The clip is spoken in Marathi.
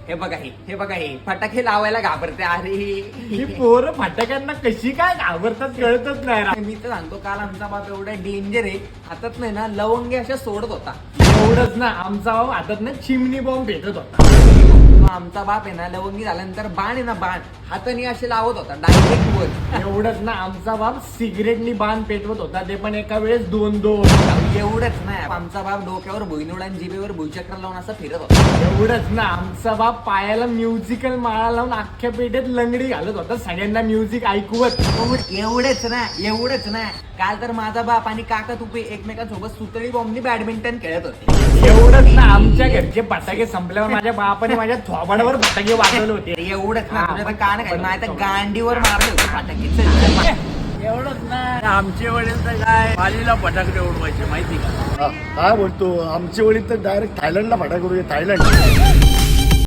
हे बघा हे फटाके लावायला घाबरते. अरे ही पोरं फटाक्यांना कशी काय घाबरतात कळतच नाही राव. मी तर सांगतो, काल आमचा बाप एवढा डेंजर आहे, हातात नाही ना लवंगे अशा सोडत होता. एवढंच ना, आमचा भाऊ हातात ना चिमणी बॉम्ब भेटत होता. मग आमचा बाप आहे ना लवंगी झाल्यानंतर बाण आहे ना बाण हाताने असे लावत होता डायरेक्ट वर. एवढंच ना, आमचा बाप सिगरेटनी बाण पेटवत होता, ते पण एका वेळेस 2-2. एवढंच नाही, आमचा बाप डोक्यावर भुईनोड आणि जिभेवर भुईचक्र लावून असं फिरत होता. एवढंच ना, आमचा बाप पायाला म्युझिकल माळा लावून अख्ख्या पेठेत लंगडी घालत होता, सगळ्यांना म्युझिक ऐकवत. एवढेच ना काल तर माझा बाप आणि काका तुपे एकमेकांसोबत सुतळी बॉम्बनी बॅडमिंटन खेळत होते. एवढंच ना, आमच्या घरचे फटाके संपल्यावर माझ्या बापाने माझ्या थोबाडावर फटाके वाजवले होते. एवढंच ना, तुझ्या तर कान काय नाही तर गांडीवर मारले होते फटाके. एवढंच ना, आमचे वडील तर काय वालीला फटाके उडवायचे माहिती का. काय बोलतो, आमच्या वडील तर डायरेक्ट थायलंडला फटाके उडवायचे. थायलंड